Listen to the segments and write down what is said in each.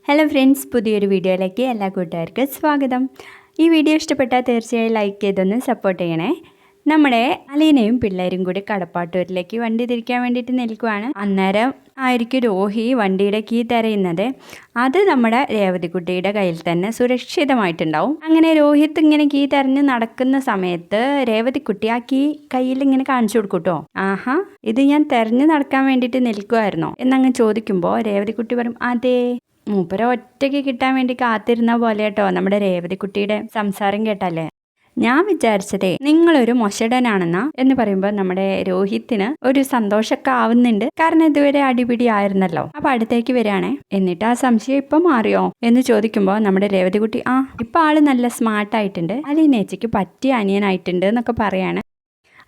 Hello friends, പുതിയൊരു വീഡിയോയിലേക്ക് എല്ലാ കൂട്ടുകാർക്കും സ്വാഗതം. ഈ വീഡിയോ ഇഷ്ടപ്പെട്ടാൽ തീർച്ചയായും ലൈക്ക് ചെയ്തൊന്ന് സപ്പോർട്ട് ചെയ്യണേ. നമ്മുടെ അലീനയും പിള്ളേരും കൂടി കടപ്പാട്ടൂരിലേക്ക് വണ്ടി തിരിക്കാൻ വേണ്ടിയിട്ട് നിൽക്കുവാണ്. അന്നേരം ആയിരിക്കും രോഹി വണ്ടിയുടെ കീ തിരയുന്നത്. അത് നമ്മുടെ രേവതിക്കുട്ടിയുടെ കയ്യിൽ തന്നെ സുരക്ഷിതമായിട്ടുണ്ടാവും. അങ്ങനെ രോഹിത് ഇങ്ങനെ കീ തിരഞ്ഞ് നടക്കുന്ന സമയത്ത് രേവതിക്കുട്ടി ആ കീ കയ്യിൽ ഇങ്ങനെ കാണിച്ചു കൊടുക്കൂട്ടോ. ആഹാ, ഇത് ഞാൻ തിരഞ്ഞു നടക്കാൻ വേണ്ടിയിട്ട് നിൽക്കുമായിരുന്നോ എന്നങ്ങ് ചോദിക്കുമ്പോൾ രേവതിക്കുട്ടി പറയും, അതെ. മൂപ്പര ഒറ്റയ്ക്ക് കിട്ടാൻ വേണ്ടി കാത്തിരുന്ന പോലെ കേട്ടോ നമ്മുടെ രേവതിക്കുട്ടിയുടെ സംസാരം കേട്ടല്ലേ. ഞാൻ വിചാരിച്ചതേ നിങ്ങളൊരു മൊശടനാണെന്നാ എന്ന് പറയുമ്പോൾ നമ്മുടെ രോഹിത്തിന് ഒരു സന്തോഷമൊക്കെ ആവുന്നുണ്ട്. കാരണം ഇതുവരെ അടിപിടി ആയിരുന്നല്ലോ. അപ്പൊ അടുത്തേക്ക് വരികയാണേ. എന്നിട്ട് ആ സംശയം ഇപ്പൊ മാറിയോ എന്ന് ചോദിക്കുമ്പോൾ നമ്മുടെ രേവതിക്കുട്ടി ഇപ്പൊ ആള് നല്ല സ്മാർട്ടായിട്ടുണ്ട്, അലീനേച്ചിക്ക് പറ്റിയ അനിയനായിട്ടുണ്ട് എന്നൊക്കെ പറയാണ്.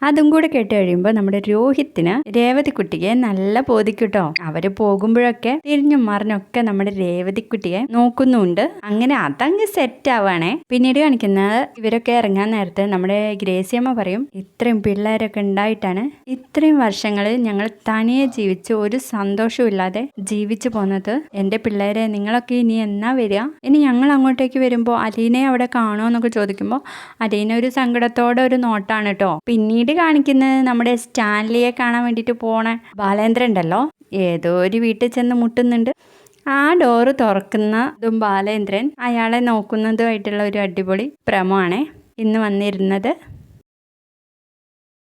അതും കൂടെ കേട്ട് കഴിയുമ്പോൾ നമ്മുടെ രോഹിത്തിന് രേവതിക്കുട്ടിയെ നല്ല ബോധിക്കൂട്ടോ. അവര് പോകുമ്പോഴൊക്കെ തിരിഞ്ഞും മറിഞ്ഞൊക്കെ നമ്മുടെ രേവതിക്കുട്ടിയെ നോക്കുന്നുണ്ട്. അങ്ങനെ അതങ്ങ് സെറ്റ് ആവാണേ. പിന്നീട് കാണിക്കുന്നത് ഇവരൊക്കെ ഇറങ്ങാൻ നേരത്തെ നമ്മുടെ ഗ്രേസിയമ്മ പറയും, ഇത്രയും പിള്ളേരൊക്കെ ഉണ്ടായിട്ടാണ് ഇത്രയും വർഷങ്ങളിൽ ഞങ്ങൾ തനിയെ ജീവിച്ച് ഒരു സന്തോഷവും ഇല്ലാതെ ജീവിച്ചു പോന്നത്. എന്റെ പിള്ളേരെ നിങ്ങളൊക്കെ ഇനി എന്നാ വരിക? ഇനി ഞങ്ങൾ അങ്ങോട്ടേക്ക് വരുമ്പോൾ അലീനയെ അവിടെ കാണുമോ എന്നൊക്കെ ചോദിക്കുമ്പോൾ അലീന ഒരു സങ്കടത്തോടെ ഒരു നോട്ടാണ് കേട്ടോ. പിന്നീട് കാണിക്കുന്നത് നമ്മുടെ സ്റ്റാൻലിയെ കാണാൻ വേണ്ടിയിട്ട് പോണ ബാലേന്ദ്രൻ ഉണ്ടല്ലോ, ഏതോ ഒരു വീട്ടിൽ ചെന്ന് മുട്ടുന്നുണ്ട്. ആ ഡോറ് തുറക്കുന്നതും ബാലേന്ദ്രൻ അയാളെ നോക്കുന്നതുമായിട്ടുള്ള ഒരു അടിപൊളി പ്രമോ ആണ് ഇന്ന് വന്നിരുന്നത്.